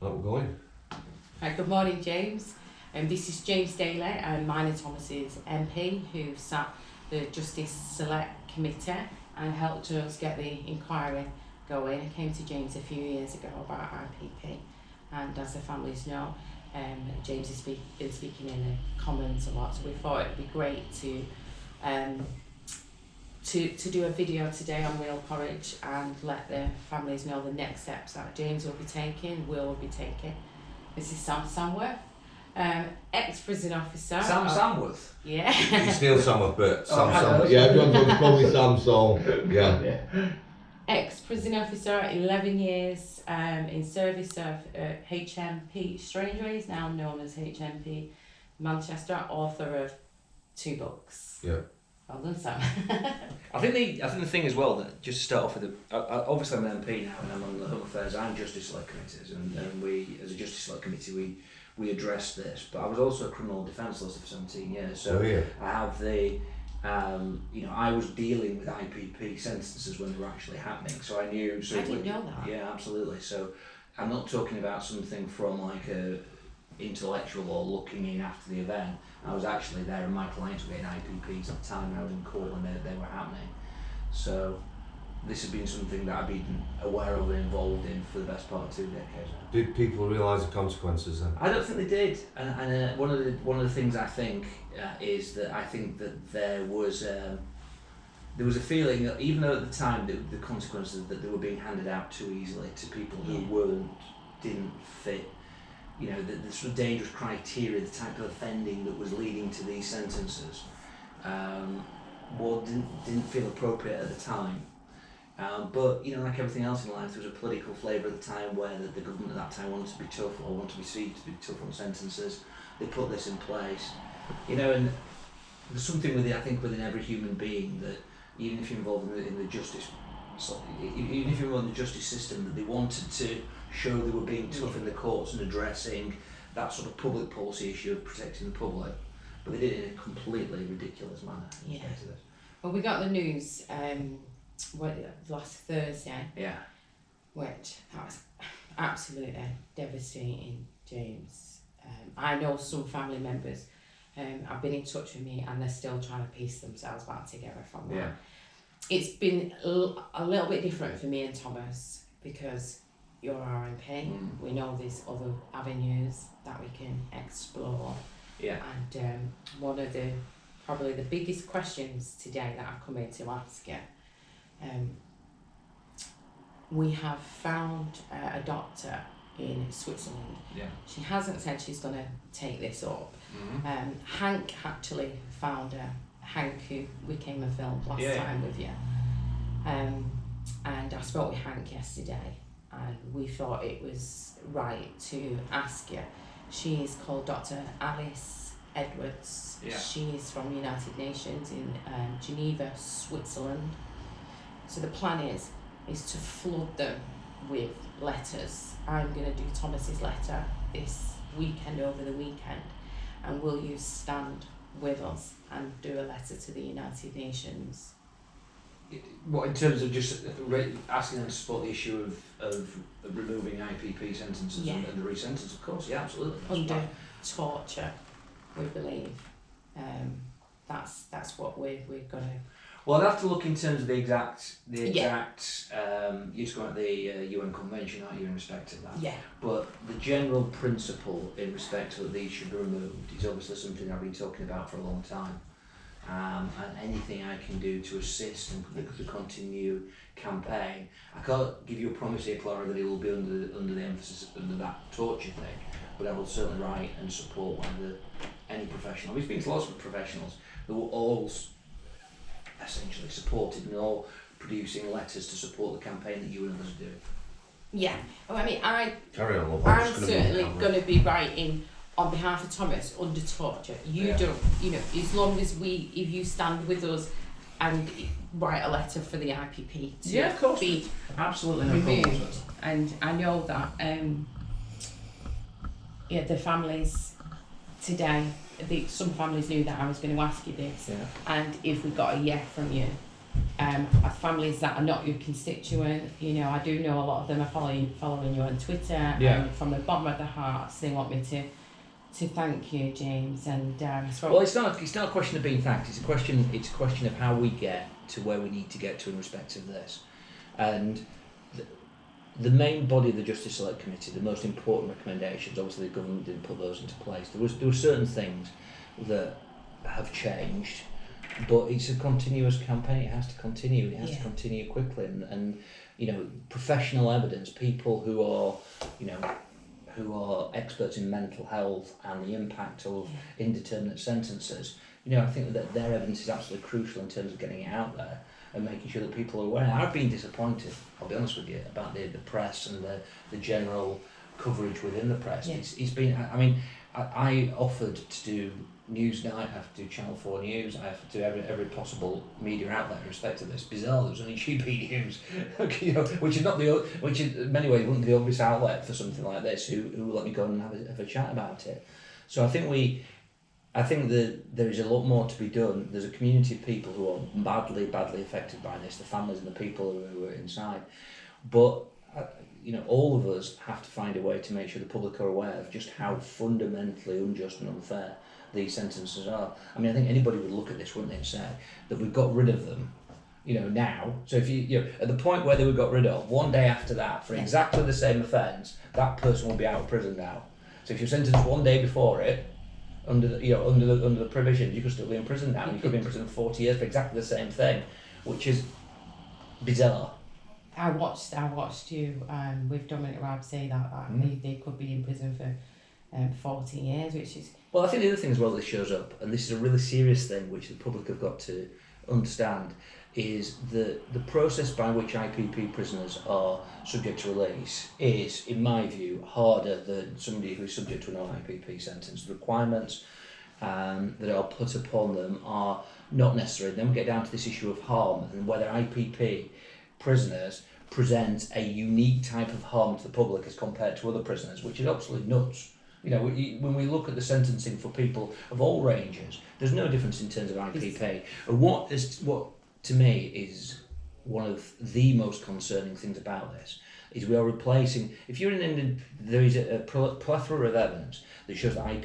Right, we're going. Right, good morning, James. This is James Daly, mine and Thomas's MP, who sat the Justice Select Committee and helped us get the inquiry going. I came to James a few years ago about IPP, and as the families know, James has been speaking in the Commons a lot, so we thought it would be great to do a video today on Real Porridge and let the families know the next steps that James will be taking, will be taking. This is Sam Samworth, ex-prison officer. Samworth? Yeah. It's Neil Samworth, but Sam hello. Samworth. Yeah, everyone's going to call me Sam, so yeah. Ex-prison officer, 11 years in service of HMP Strangeways, now known as HMP Manchester, author of 2 books. Yeah. Well done, Sam. I think the thing as well, that just to start off with, obviously I'm an MP now and I'm on the Home Affairs and Justice Select Committees, and we, as a Justice Select Committee, we addressed this, but I was also a criminal defence solicitor for 17 years, so I have the, I was dealing with IPP sentences when they were actually happening, so I knew. So I didn't know that. Yeah, absolutely. So I'm not talking about something from like a intellectual or looking in after the event. I was actually there and my clients were getting IPPs at the time and I was in court when they were happening. So this has been something that I've been aware of and involved in for the best part of 2 decades now. Did people realise the consequences then? I don't think they did, and one of the things I think is that I think that there was a feeling that even though at the time the consequences that they were being handed out too easily to people who didn't fit, the sort of dangerous criteria, the type of offending that was leading to these sentences, didn't feel appropriate at the time. But like everything else in life, there was a political flavour at the time where the government at that time wanted to be tough or wanted to be seen to be tough on sentences. They put this in place, and there's something I think within every human being that even if you're involved in the justice, even if you're involved in the justice system, that they wanted to show they were being tough in the courts and addressing that sort of public policy issue of protecting the public, but they did it in a completely ridiculous manner. Yeah. Well, we got the news last Thursday. Yeah. Which that was absolutely devastating, James. I know some family members have been in touch with me and they're still trying to piece themselves back together from that. Yeah. It's been a little bit different for me and Thomas because you're our MP. We know there's other avenues that we can explore. Yeah. And one of probably the biggest questions today that I've come here to ask you, we have found a doctor in Switzerland. Yeah. She hasn't said she's going to take this up. Mm-hmm. Hank actually found her. Hank, who we came and filmed last time with you. And I spoke with Hank yesterday and we thought it was right to ask you. She is called Dr. Alice Edwards. Yeah. She is from the United Nations in Geneva, Switzerland. So the plan is to flood them with letters. I'm going to do Thomas's letter this weekend, over the weekend, and will you stand with us and do a letter to the United Nations? What, in terms of just asking them to support the issue of removing IPP sentences and the re-sentence, of course, yeah, absolutely. Under torture, we believe. That's what we're going to... Well, I'd have to look in terms of the exact. You're just going at the UN Convention, aren't you, in respect of that? Yeah. But the general principle in respect that these should be removed is obviously something I've been talking about for a long time. And anything I can do to assist and the continue campaign. I can't give you a promise here, Clara, that it will be under the emphasis under that torture thing, but I will certainly write and support any professional. We've been to lots of professionals who were all essentially supported and all producing letters to support the campaign that you and others are doing. Yeah. Oh, I mean, Carry on, love. I'm certainly going to be writing on behalf of Thomas under torture. You don't, as long as if you stand with us and write a letter for the IPP to be absolutely removed. And I know that the families today, some families knew that I was going to ask you this, and if we got a yes from you, families that are not your constituent. You know, I do know a lot of them are following you on Twitter. Yeah. And from the bottom of their hearts, they want me to thank you, James. And well, it's not a question of being thanked. It's a question of how we get to where we need to get to in respect of this, and the main body of the Justice Select Committee, the most important recommendations. Obviously, the government didn't put those into place. There were certain things that have changed, but it's a continuous campaign. It has to continue. It has to continue quickly, and you know, professional evidence, people who are experts in mental health and the impact of indeterminate sentences. You know, I think that their evidence is absolutely crucial in terms of getting it out there and making sure that people are aware. I've been disappointed, I'll be honest with you, about the press and the general coverage within the press. Yeah. It's been, I mean, I offered to do Newsnight, I have to do Channel 4 News, I have to do every possible media outlet in respect to this. Bizarre, there was only GP News, you know, which in many ways wouldn't be the obvious outlet for something like this, who let me go and have a chat about it. So I think that there is a lot more to be done. There's a community of people who are badly affected by this, the families and the people who are inside. But you know, all of us have to find a way to make sure the public are aware of just how fundamentally unjust and unfair these sentences are. I mean, I think anybody would look at this, wouldn't they, and say that we've got rid of them, you know, now. So if you know, at the point where they were got rid of, one day after that, for exactly the same offence, that person will be out of prison now. So if you're sentenced one day before it, under the provisions, you could still be in prison now. You could be in prison for 40 years for exactly the same thing, which is bizarre. I watched you with Dominic Raab say that they could be in prison for 40 years, which is... Well, I think the other thing as well that shows up, and this is a really serious thing which the public have got to understand, is the process by which IPP prisoners are subject to release is, in my view, harder than somebody who is subject to a non-IPP sentence. The requirements that are put upon them are not necessary. Then we get down to this issue of harm and whether IPP prisoners present a unique type of harm to the public as compared to other prisoners, which is absolutely nuts. You know, when we look at the sentencing for people of all ranges, there's no difference in terms of IPP. And what to me is one of the most concerning things about this is we are replacing. If you're there is a plethora of evidence that shows that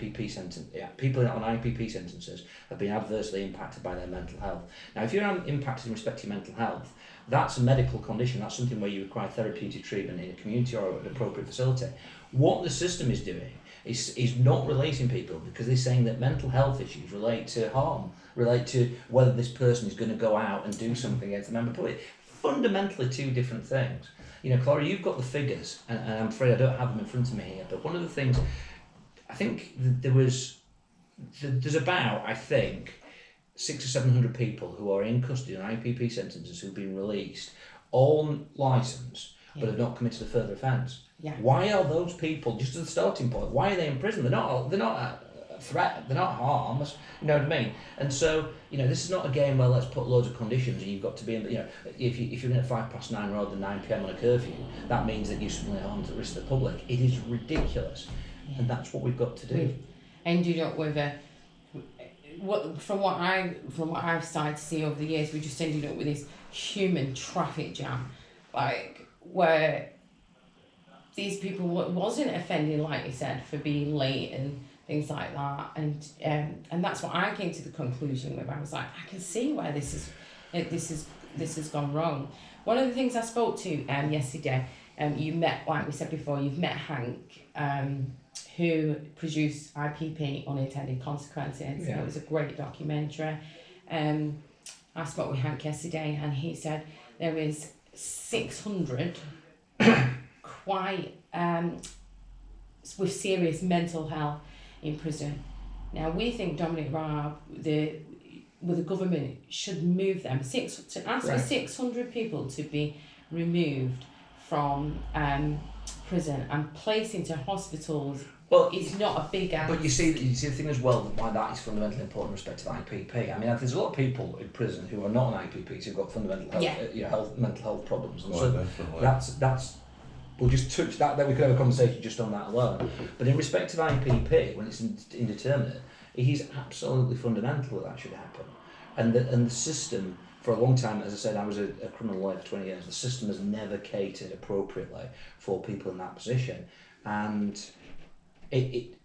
people on IPP sentences have been adversely impacted by their mental health. Now, if you're impacted in respect to your mental health, that's a medical condition. That's something where you require therapeutic treatment in a community or an appropriate facility. What the system is doing is not releasing people because they're saying that mental health issues relate to harm, relate to whether this person is going to go out and do something against a member of the public. Fundamentally two different things. You know, Clara, you've got the figures, and I'm afraid I don't have them in front of me here, but one of the things, I think there's about, I think, 600 or 700 people who are in custody on IPP sentences who've been released on licence but have not committed a further offence. Yeah. Why are those people, just as a starting point, why are they in prison? They're not a threat, they're not harms, you know what I mean? And so, you know, this is not a game where let's put loads of conditions and you've got to be in, you know, if you're in at 9:05 rather than 9 p.m. on a curfew, that means that you're suddenly harmed to the rest of the public. It is ridiculous. Yeah. And that's what we've got to do. We've ended up with from what I've started to see over the years, we just ended up with this human traffic jam, like where these people wasn't offending, like you said, for being late and things like that, and that's what I came to the conclusion with. I was like, I can see where this has gone wrong. One of the things I spoke to yesterday, you met, like we said before, you've met Hank, who produced IPP, Unintended Consequences. Yeah. It was a great documentary. I spoke with Hank yesterday, and he said there is 600 quite with serious mental health in prison. Now we think Dominic Raab, the government should move them. For 600 people to be removed from prison and placed into hospitals. Well, it's not a big ask. But you see the thing as well, why that is fundamentally important in respect to IPP. I mean, there's a lot of people in prison who are not on IPPs who've got fundamental health, mental health problems. And so that's we'll just touch that. Then we could have a conversation just on that alone. But in respect of IPP, when it's indeterminate, it is absolutely fundamental that should happen, and the system for a long time, as I said, I was a criminal lawyer for 20 years. The system has never catered appropriately for people in that position, and it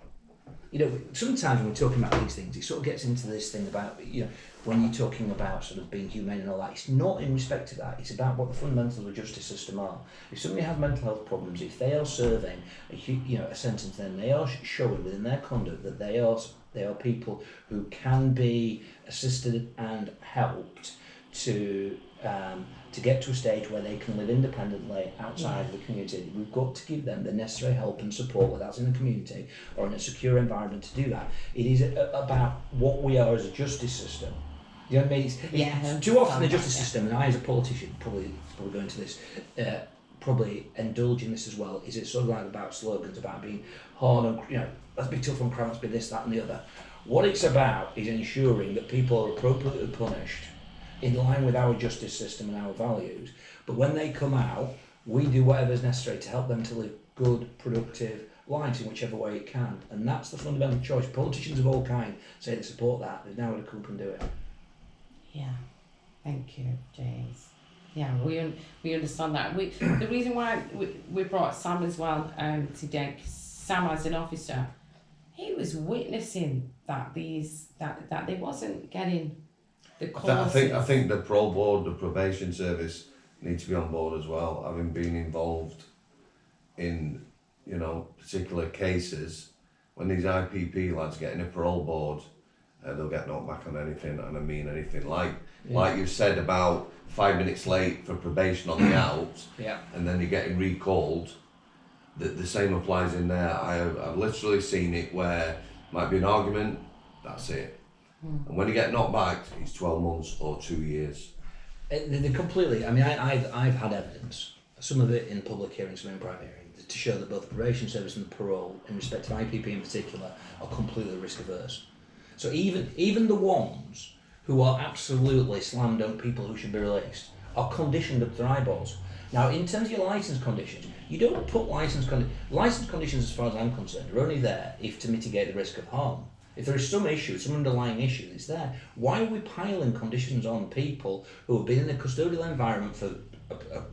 you know, sometimes when we're talking about these things, it sort of gets into this thing about, you know, when you're talking about sort of being humane and all that, it's not in respect to that, it's about what the fundamentals of the justice system are. If somebody has mental health problems, if they are serving a sentence, then they are showing within their conduct that they are people who can be assisted and helped to get to a stage where they can live independently outside the community. We've got to give them the necessary help and support, whether that's in the community or in a secure environment, to do that. It is about what we are as a justice system. You know what I mean? It's too often the justice system, and I as a politician probably go into this, probably indulge in this as well, is it's sort of like about slogans about being hard on, you know, let's be tough on crime, let's be this, that and the other. What it's about is ensuring that people are appropriately punished in line with our justice system and our values, but when they come out, we do whatever is necessary to help them to live good, productive lives in whichever way it can. And that's the fundamental choice. Politicians of all kinds say they support that, they've now got to come up and do it. Yeah, thank you, James. Yeah, we understand that. The reason why we brought Sam as well today, 'cause Sam as an officer, he was witnessing that they wasn't getting the courses. I think the parole board, the probation service, need to be on board as well. Having been involved in, you know, particular cases, when these IPP lads get in a parole board, they'll get knocked back on anything, and I mean anything. Like you said about 5 minutes late for probation on the out, and then you're getting recalled. The same applies in there. I've literally seen it where might be an argument, that's it. And when you get knocked back, it's 12 months or 2 years. They're completely. I mean, I've had evidence, some of it in public hearings, some in private hearings, to show that both the probation service and the parole, in respect to IPP in particular, are completely risk averse. So even the ones who are absolutely slam dunk people who should be released are conditioned up to their eyeballs. Now, in terms of your licence conditions, you don't put licence conditions, as far as I'm concerned, are only there if to mitigate the risk of harm. If there is some issue, some underlying issue, it's there. Why are we piling conditions on people who have been in a custodial environment for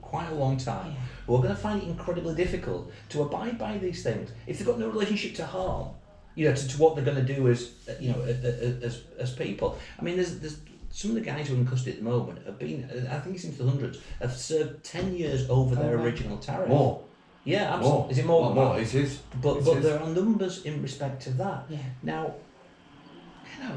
quite a long time, who are going to find it incredibly difficult to abide by these things if they've got no relationship to harm, you know, to what they're going to do as, you know, as people. I mean, there's some of the guys who are in custody at the moment have been, I think it's into the hundreds, have served 10 years over their original tariff. More. Yeah, absolutely. More. Is it more? More. It is. But there are numbers in respect to that. Yeah. Now, you know,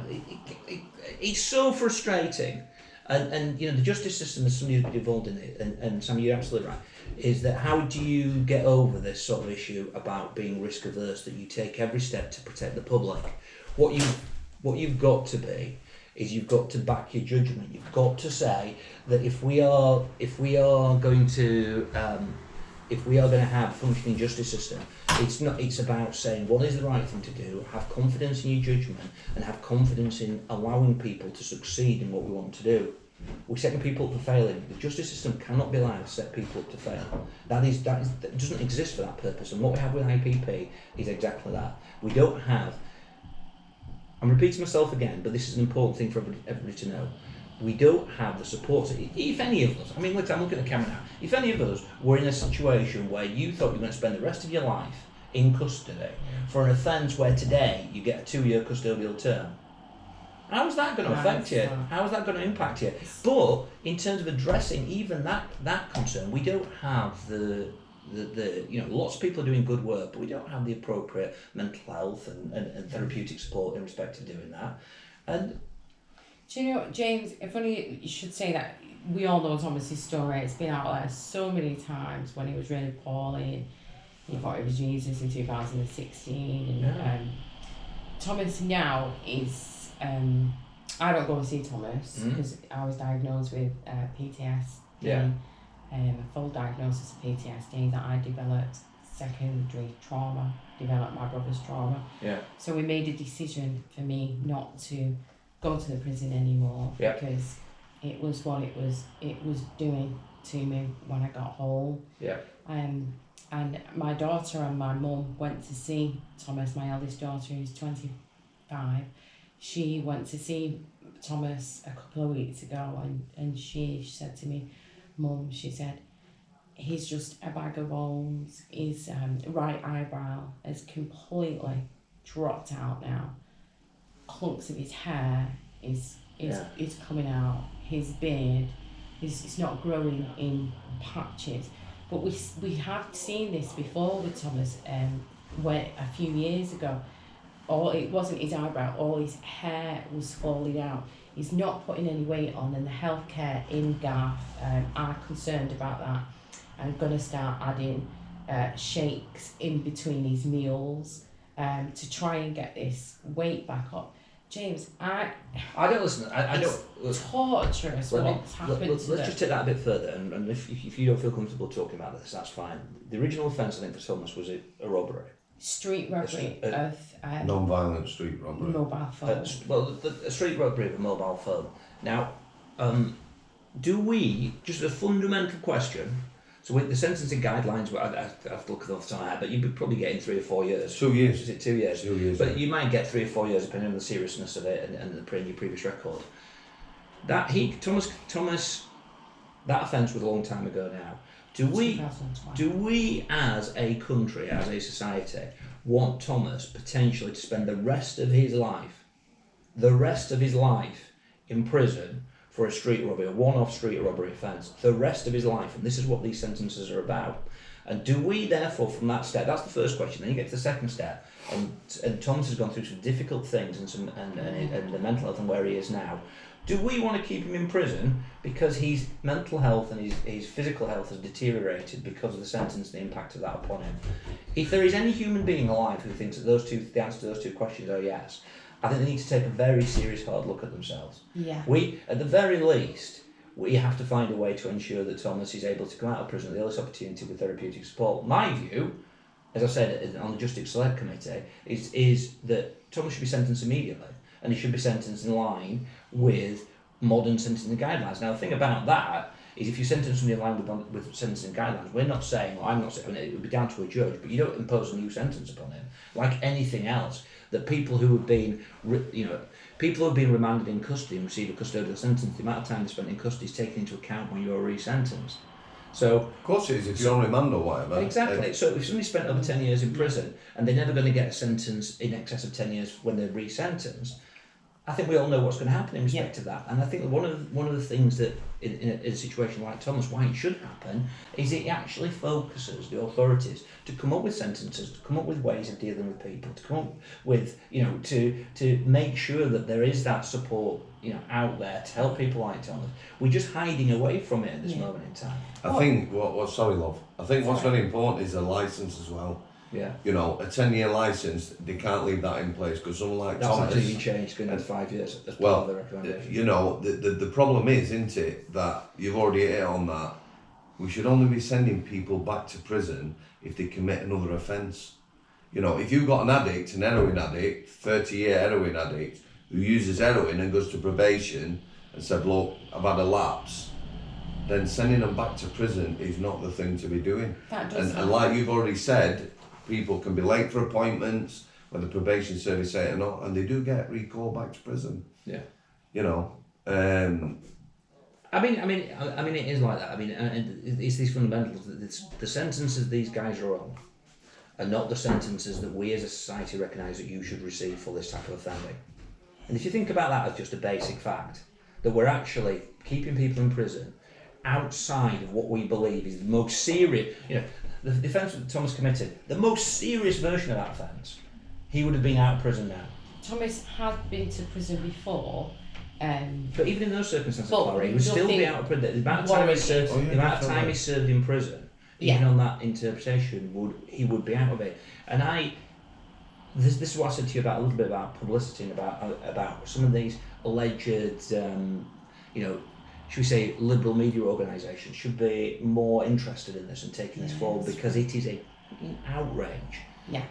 it's so frustrating, and you know, the justice system, as somebody who's been involved in it, and Sam, you're absolutely right, is that how do you get over this sort of issue about being risk averse, that you take every step to protect the public? What you've got to be is you've got to back your judgment. You've got to say that if we are going to have a functioning justice system, it's about saying what is the right thing to do, have confidence in your judgment, and have confidence in allowing people to succeed in what we want to do. We're setting people up for failing. The justice system cannot be allowed to set people up to fail. That doesn't exist for that purpose. And what we have with IPP is exactly that. We don't have, I'm repeating myself again, but this is an important thing for everybody to know. We don't have the support. If any of us, I mean, look, I'm looking at the camera now. If any of us were in a situation where you thought you were going to spend the rest of your life in custody for an offence where today you get a 2-year custodial term, how is that going to affect you? How is that going to impact you? But in terms of addressing even that concern, we don't have the you know, lots of people are doing good work, but we don't have the appropriate mental health and therapeutic support in respect to doing that. And do you know, James, funny you should say that. We all know Thomas's story. It's been out there so many times when he was really poorly and he thought he was Jesus in 2016. And Thomas now is, I don't go and see Thomas because I was diagnosed with PTSD. A full diagnosis of PTSD that I developed secondary trauma, developed my brother's trauma. Yeah. So we made a decision for me not to go to the prison anymore because it was what it was doing to me when I got home. Yeah. And my daughter and my mum went to see Thomas, my eldest daughter who's 25. She went to see Thomas a couple of weeks ago, and she said to me, Mum, she said, he's just a bag of bones. His right eyebrow has completely dropped out now. Clumps of his hair is coming out. His beard is not growing in patches. But we have seen this before with Thomas, where a few years ago, it wasn't his eyebrow, all his hair was falling out. He's not putting any weight on, and the healthcare in Garth are concerned about that. I'm going to start adding shakes in between his meals to try and get this weight back up. James, I don't listen. I don't. It's torturous what's happened to Let's just take that a bit further, and if you don't feel comfortable talking about this, that's fine. The original offence, I think, for Thomas was a robbery. Street robbery of non-violent street robbery. Mobile phone. A street robbery of a mobile phone. Now, do we, just a fundamental question, so with the sentencing guidelines, I have to look at them off the top of my head, but you'd be probably getting 3 or 4 years. 2 years. Is it 2 years? 2 years. But you might get 3 or 4 years depending on the seriousness of it and your previous record. Thomas, that offence was a long time ago now. Do we as a country, as a society, want Thomas potentially to spend the rest of his life in prison for a street robbery, a one-off street robbery offence, the rest of his life? And this is what these sentences are about. And do we therefore, from that step, that's the first question, then you get to the second step, and Thomas has gone through some difficult things and the mental health and where he is now. Do we want to keep him in prison because his mental health and his physical health has deteriorated because of the sentence and the impact of that upon him? If there is any human being alive who thinks that the answer to those two questions are yes, I think they need to take a very serious hard look at themselves. Yeah. We, at the very least, we have to find a way to ensure that Thomas is able to come out of prison at the earliest opportunity with therapeutic support. My view, as I said on the Justice Select Committee, is that Thomas should be sentenced immediately, and he should be sentenced in line with modern sentencing guidelines. Now, the thing about that is if you sentence somebody in line with sentencing guidelines, we're not saying, or I'm not saying, it would be down to a judge, but you don't impose a new sentence upon him. Like anything else, that people who have been, remanded in custody and receive a custodial sentence, the amount of time they spent in custody is taken into account when you're re-sentenced. So, of course it is, if you're on remand or whatever. Exactly. So if somebody spent over 10 years in prison and they're never going to get a sentence in excess of 10 years when they're re-sentenced, I think we all know what's going to happen in respect to that. And I think one of the things that in a situation like Thomas, why it should happen, is it actually focuses the authorities to come up with sentences, to come up with ways of dealing with people, to come up with, to make sure that there is that support, out there to help people like Thomas. We're just hiding away from it at this moment in time. I think what's very important is a licence as well. Yeah. A 10-year licence, they can't leave that in place because someone like Thomas... That's actually changed, going to 5 years as part of the recommendation. The problem is, isn't it, that you've already hit on that. We should only be sending people back to prison if they commit another offence. If you've got an heroin addict, 30-year heroin addict, who uses heroin and goes to probation and said, look, I've had a lapse, then sending them back to prison is not the thing to be doing. And like you've already said, people can be late for appointments when the probation service say it or not, and they do get recalled back to prison. Yeah. I mean, it is like that. I mean, it's these fundamentals. The sentences these guys are on are not the sentences that we as a society recognise that you should receive for this type of offending. And if you think about that as just a basic fact, that we're actually keeping people in prison outside of what we believe is the most serious, the offence that Thomas committed, the most serious version of that offence, he would have been out of prison now. Thomas had been to prison before. But even in those circumstances, Clary, he would still be out of prison. The amount of time he served in prison, even on that interpretation, he would be out of it. And this is what I said to you about a little bit about publicity and about some of these alleged, should we say, liberal media organisations should be more interested in this and taking this forward, because it is an outrage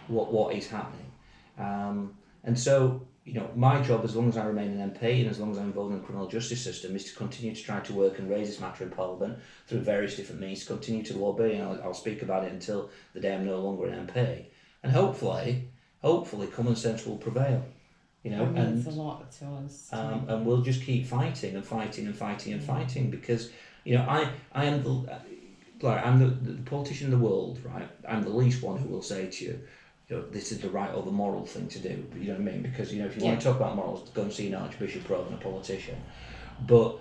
what is happening. And so, my job, as long as I remain an MP and as long as I'm involved in the criminal justice system, is to continue to try to work and raise this matter in Parliament through various different means, continue to lobby, and I'll speak about it until the day I'm no longer an MP. And hopefully common sense will prevail. You know, That means a lot to us. and we'll just keep fighting and fighting and fighting and fighting because, you know, I am I'm the politician in the world, right? I'm the least one who will say to you, you know, this is the right or the moral thing to do. You know what I mean? Because, you know, if you want to talk about morals, go and see an archbishop rather than a politician. But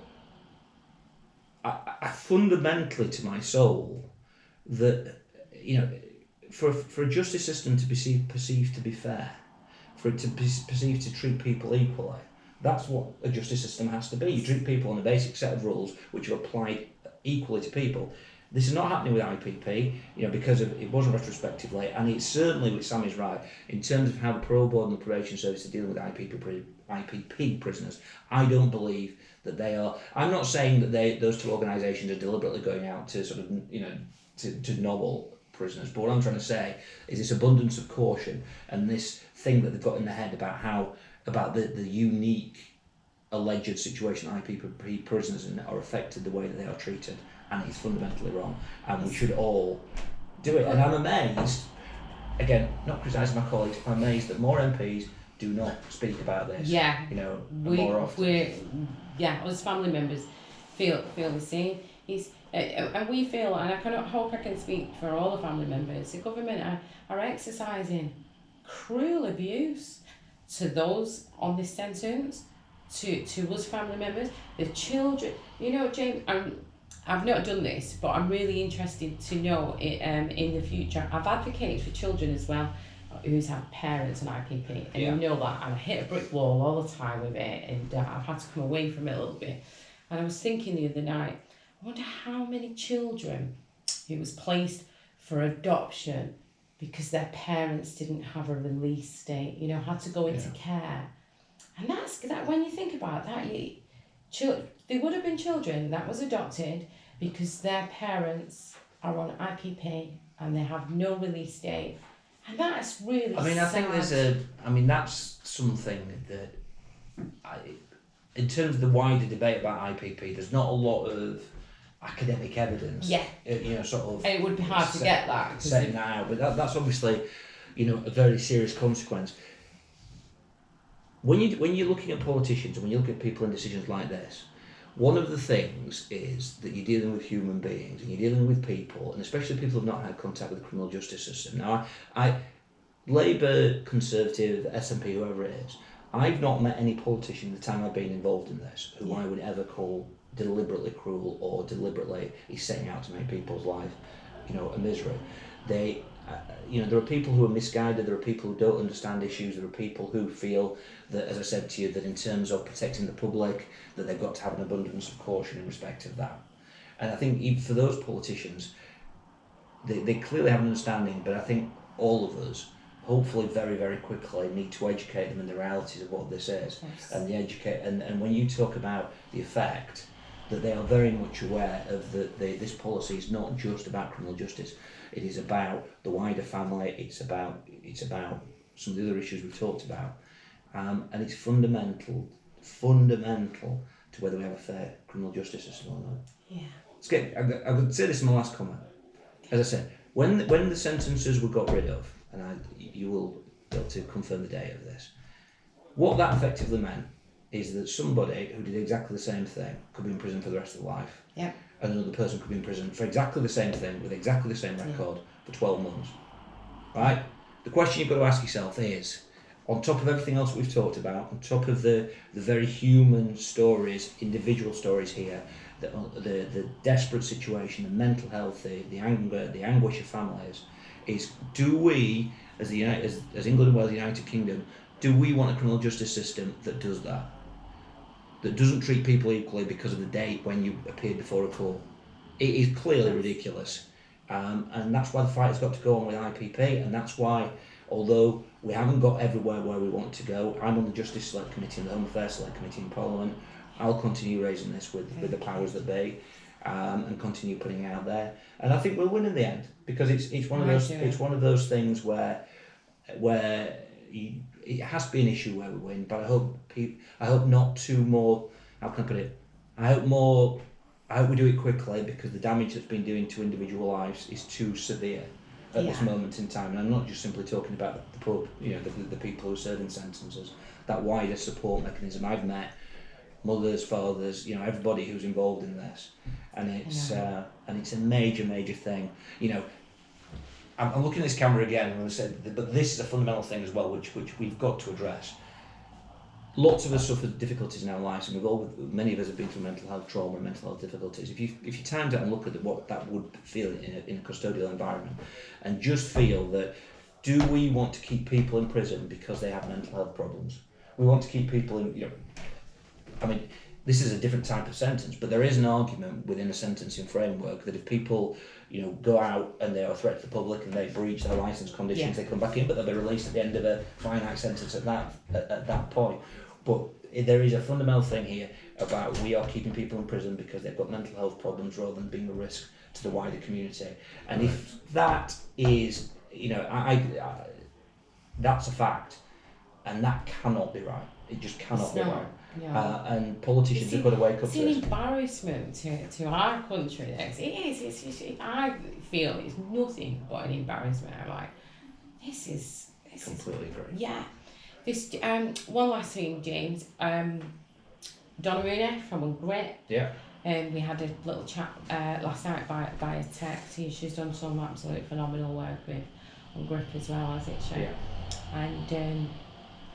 I fundamentally, to my soul, that, you know, for a justice system to be perceived to be fair, for it to be perceived to treat people equally, that's what a justice system has to be. You treat people on a basic set of rules which are applied equally to people. This is not happening with IPP, you know, because it wasn't retrospectively, and it's certainly, which Sam is right, in terms of how the parole board and the probation service are dealing with IPP prisoners. I don't believe that they are. I'm not saying that those two organisations are deliberately going out to sort of, you know, to nobble prisoners, but what I'm trying to say is this abundance of caution and this thing that they've got in their head about the unique alleged situation IPP prisoners are affected the way that they are treated, and it's fundamentally wrong, and we should all do it. And I'm amazed, again, not criticising my colleagues, I'm amazed that more MPs do not speak about this. Yeah, you know, more often. Us family members feel the same. And we feel, and I cannot hope I can speak for all the family members, the government are exercising cruel abuse to those on this sentence, to us family members, the children. You know, James, I've not done this, but I'm really interested to know in the future. I've advocated for children as well who's had parents on IPP, and you know that, and I hit a brick wall all the time with it, and I've had to come away from it a little bit. And I was thinking the other night, I wonder how many children who was placed for adoption because their parents didn't have a release date, you know, had to go into care. And that's that. When you think about that, they would have been children that was adopted because their parents are on IPP and they have no release date, and that's really. I mean, I think that's something that, in terms of the wider debate about IPP, there's not a lot of academic evidence. Yeah. You know, sort of. And it would be hard to get that. Setting that out, but that's obviously, you know, a very serious consequence. When you're looking at politicians and when you look at people in decisions like this, one of the things is that you're dealing with human beings and you're dealing with people, and especially people who've not had contact with the criminal justice system. Now, Labour, Conservative, SNP, whoever it is, I've not met any politician in the time I've been involved in this who I would ever call deliberately cruel or deliberately is setting out to make people's life, you know, a misery. You know, there are people who are misguided, there are people who don't understand issues, there are people who feel that, as I said to you, that in terms of protecting the public, that they've got to have an abundance of caution in respect of that. And I think even for those politicians, they clearly have an understanding, but I think all of us, hopefully very, very quickly, need to educate them in the realities of what this is. Yes. And when you talk about the effect, that they are very much aware of this policy is not just about criminal justice. It is about the wider family. It's about some of the other issues we've talked about, and it's fundamental to whether we have a fair criminal justice system or not. Yeah. I would say this in my last comment. As I said, when the sentences were got rid of, and you will be able to confirm the date of this, what that effectively meant is that somebody who did exactly the same thing could be in prison for the rest of their life. Yeah. And another person could be in prison for exactly the same thing with exactly the same record for 12 months. Right? The question you've got to ask yourself is, on top of everything else we've talked about, on top of the very human stories, individual stories here, the desperate situation, the mental health, the anger, the anguish of families, is do we, as England and Wales, the United Kingdom, do we want a criminal justice system that does that? That doesn't treat people equally because of the date when you appeared before a court? It is clearly ridiculous. And that's why the fight has got to go on with IPP, and that's why, although we haven't got everywhere where we want to go, I'm on the Justice Select Committee and the Home Affairs Select Committee in Parliament. I'll continue raising this with the powers that be, and continue putting it out there. And I think we'll win in the end, because it's one of those things where it has to be an issue where we win. But I hope not too more. How can I put it? I hope we do it quickly, because the damage that's been doing to individual lives is too severe. at this Yeah. moment in time, and I'm not just simply talking about the poor, the people who are serving sentences. That wider support mechanism. I've met mothers, fathers, everybody who's involved in this, and it's a major thing. I'm looking at this camera again, and I said, but this is a fundamental thing as well, which we've got to address. Lots of us suffer difficulties in our lives, and many of us have been through mental health trauma and mental health difficulties. If you timed out and look at what that would feel in a custodial environment, and just feel that, do we want to keep people in prison because they have mental health problems? We want to keep people in, this is a different type of sentence, but there is an argument within a sentencing framework that if people, go out and they are a threat to the public and they breach their licence conditions, they come back in, but they'll be released at the end of a finite sentence at that point. But there is a fundamental thing here about we are keeping people in prison because they've got mental health problems rather than being a risk to the wider community. And if that is, that's a fact, and that cannot be right. It just cannot be right. Yeah. And politicians have got to wake up to it. It's an embarrassment to our country. It is. I feel it's nothing but an embarrassment. I'm like, this is completely agree. Yeah. This one last thing, James. Donna Rooney from Ungrit. Yeah. We had a little chat last night via text. She's done some absolutely phenomenal work with Ungrit as well, hasn't she? Yeah. And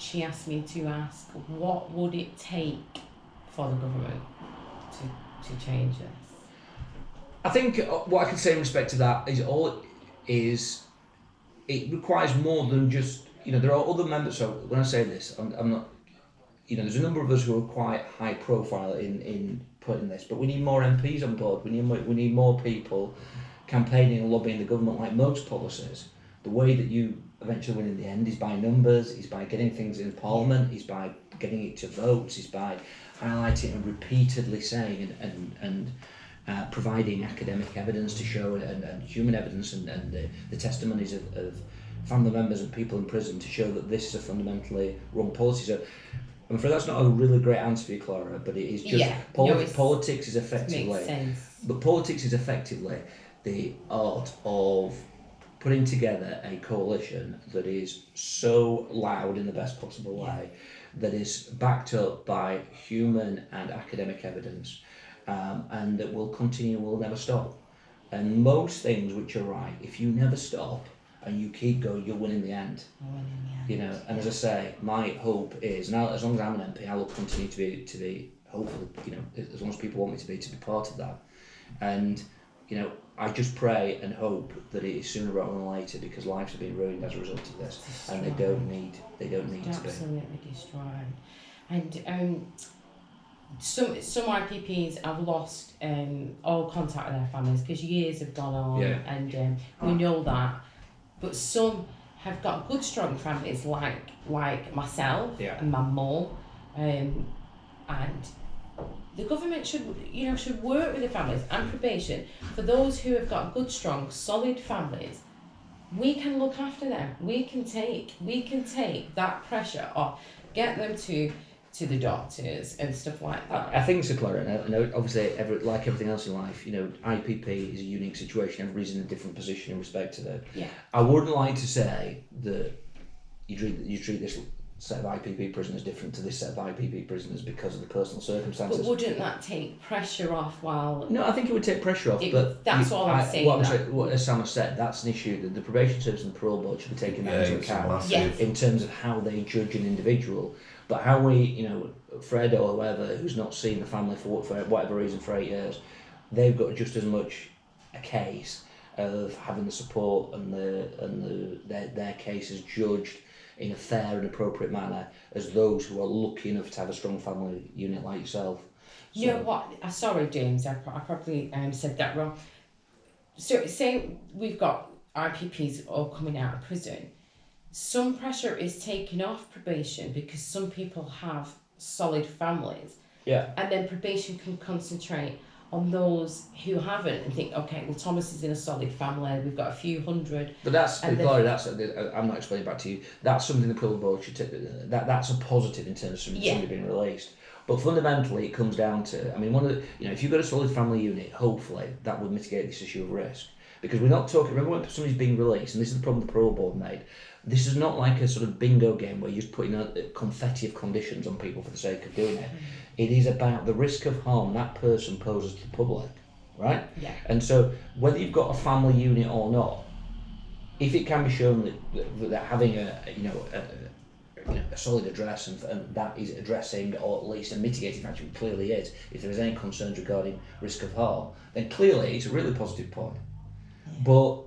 she asked me to ask, what would it take for the government to change this? I think what I can say in respect to that is it requires more than just, there are other members. So when I say this, I'm not, there's a number of us who are quite high profile in putting this, but we need more MPs on board. We need more people campaigning and lobbying the government. Like most policies, the way that you eventually win in the end is by numbers, is by getting things in Parliament, is by getting it to votes, is by highlighting and repeatedly saying and providing academic evidence to show and human evidence and the testimonies of family members and people in prison to show that this is a fundamentally wrong policy. So I'm afraid that's not a really great answer for you, Clara, but it is just politics is effectively, makes sense. But politics is effectively the art of putting together a coalition that is so loud in the best possible way, that is backed up by human and academic evidence, and that will continue, will never stop. And most things which are right, if you never stop and you keep going, you'll win in the end. And as I say, my hope is, now as long as I'm an MP, I will continue to be hopeful, as long as people want me to be part of that. And I just pray and hope that it is sooner rather than later, because lives have been ruined as a result of this, and they don't need to be. Absolutely destroyed. And some IPPs have lost all contact with their families because years have gone on, and we know that. But some have got good, strong families like myself and my mum, and the government should work with the families and probation. For those who have got good, strong, solid families, we can look after them. We can take that pressure off, get them to the doctors and stuff like that. I think so, Clara. And obviously, like everything else in life, IPP is a unique situation. Everybody's in a different position in respect to that. Yeah. I wouldn't like to say that you treat this set of IPP prisoners different to this set of IPP prisoners because of the personal circumstances. But wouldn't that take pressure off while... No, I think it would take pressure off, but... That's all I'm saying. What Sam has said, that's an issue that the probation service and the parole board should be taking that into account in terms of how they judge an individual. But how we, Fred or whoever, who's not seen the family for whatever reason for 8 years, they've got just as much a case of having the support and their cases judged in a fair and appropriate manner as those who are lucky enough to have a strong family unit like yourself. So, you know what? Sorry, James, I probably said that wrong. So, say we've got IPPs all coming out of prison. Some pressure is taken off probation because some people have solid families. Yeah. And then probation can concentrate on those who haven't and think, okay, well, Thomas is in a solid family, we've got a few hundred. But I'm not explaining back to you, that's something the parole board should take, that's a positive in terms of somebody being released. But fundamentally, it comes down to, one of the, if you've got a solid family unit, hopefully that would mitigate this issue of risk. Because we're not talking, remember when somebody's being released, and this is the problem the parole board made, this is not like a sort of bingo game where you're just putting a confetti of conditions on people for the sake of doing it. It is about the risk of harm that person poses to the public, right? Yeah. And so whether you've got a family unit or not, if it can be shown that having a solid address and that is addressing or at least a mitigating factor, it clearly is, if there is any concerns regarding risk of harm, then clearly it's a really positive point. But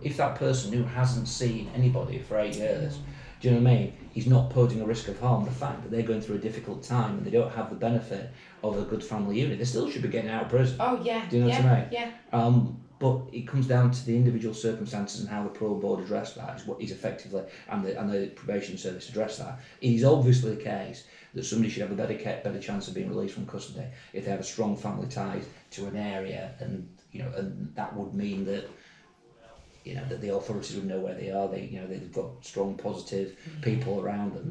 if that person who hasn't seen anybody for 8 years, do you know what I mean, is not posing a risk of harm, the fact that they're going through a difficult time and they don't have the benefit of a good family unit, they still should be getting out of prison. Oh yeah. Do you know what I mean? Yeah. But it comes down to the individual circumstances and how the parole board address that is what is effectively, and the probation service address that. It is obviously the case that somebody should have a better chance of being released from custody if they have a strong family ties to an area, and that would mean that that the authorities would know where they are. They've got strong positive people around them.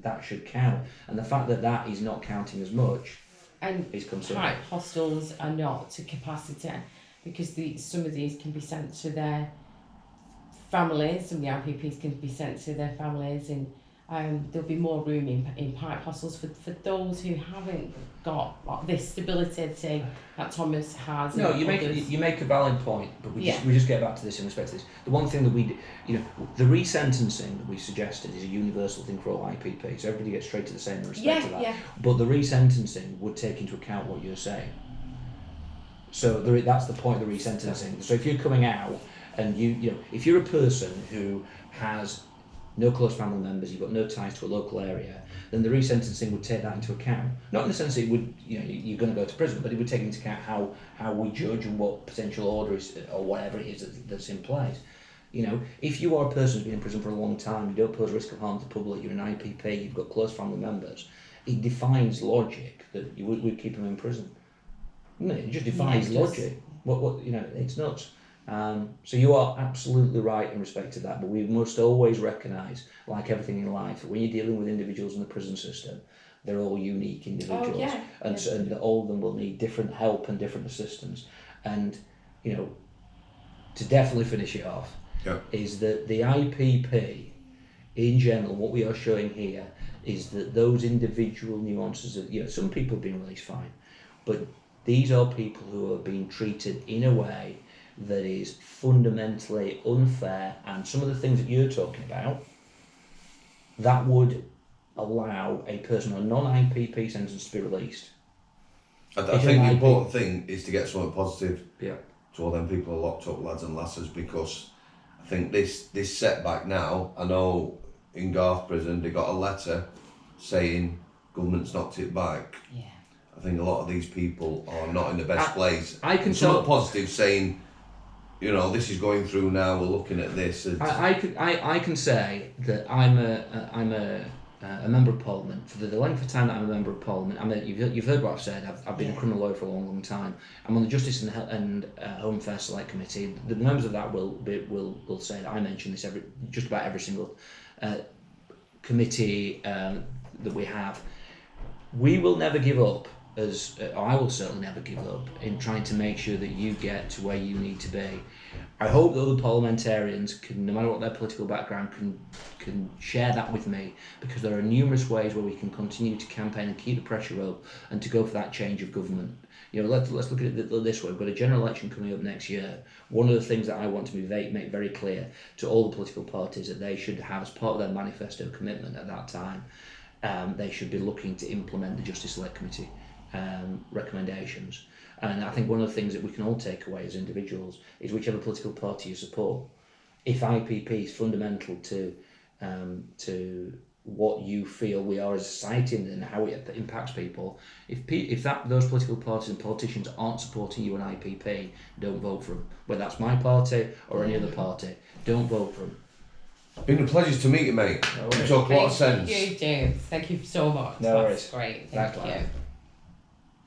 That should count. And the fact that that is not counting as much is concerning. Pipe hostels are not to capacity, because some of these can be sent to their families. Some of the IPPs can be sent to their families, and there'll be more room in pipe hostels for those who haven't got this stability that Thomas has. No, you make a valid point, but we just get back to this in respect to this. The one thing that the resentencing that we suggested is a universal thing for all IPP, so everybody gets straight to the same in respect to that. Yeah. But the resentencing would take into account what you're saying. So that's the point of the resentencing. So if you're coming out and if you're a person who has no close family members, you've got no ties to a local area, then the resentencing would take that into account. Not in the sense that it would, you're going to go to prison, but it would take into account how we judge and what potential order is or whatever it is that's in place. If you are a person who's been in prison for a long time, you don't pose risk of harm to the public, you're an IPP, you've got close family members, it defies logic that we'd keep them in prison. It just defies logic. It's nuts. So you are absolutely right in respect to that, but we must always recognise, like everything in life, that when you're dealing with individuals in the prison system, they're all unique individuals, and all of them will need different help and different assistance. And to definitely finish it off, is that the IPP, in general, what we are showing here is that those individual nuances of some people have been released fine, but these are people who are being treated in a way that is fundamentally unfair, and some of the things that you're talking about, that would allow a person on a non-IPP sentence to be released. I think the important thing is to get something positive to all them people who are locked up, lads and lasses, because I think this setback now, I know in Garth prison they got a letter saying government's knocked it back. Yeah. I think a lot of these people are not in the best place. I can something positive saying, this is going through now. We're looking at this. I can say that I'm a member of Parliament for the length of time that I'm a member of Parliament. You've heard what I've said. I've been a criminal lawyer for a long time. I'm on the Justice and Home Affairs Select Committee. The members of that will say that I mention this just about every single committee that we have. We will never give up. I will certainly never give up in trying to make sure that you get to where you need to be. I hope that other parliamentarians can, no matter what their political background, can share that with me, because there are numerous ways where we can continue to campaign and keep the pressure up and to go for that change of government. Let's look at it this way. We've got a general election coming up next year. One of the things that I want to make very clear to all the political parties that they should have as part of their manifesto commitment at that time, they should be looking to implement the Justice Select Committee recommendations. And I think one of the things that we can all take away as individuals is whichever political party you support, if IPP is fundamental to what you feel we are as a society and how it impacts people, if those political parties and politicians aren't supporting you in IPP, don't vote for them. Whether that's my party or any other party, don't vote for them. Been a pleasure to meet you, mate. You talk a lot of sense. Thank you, James. Thank you so much. No That's worries. great. Thank you.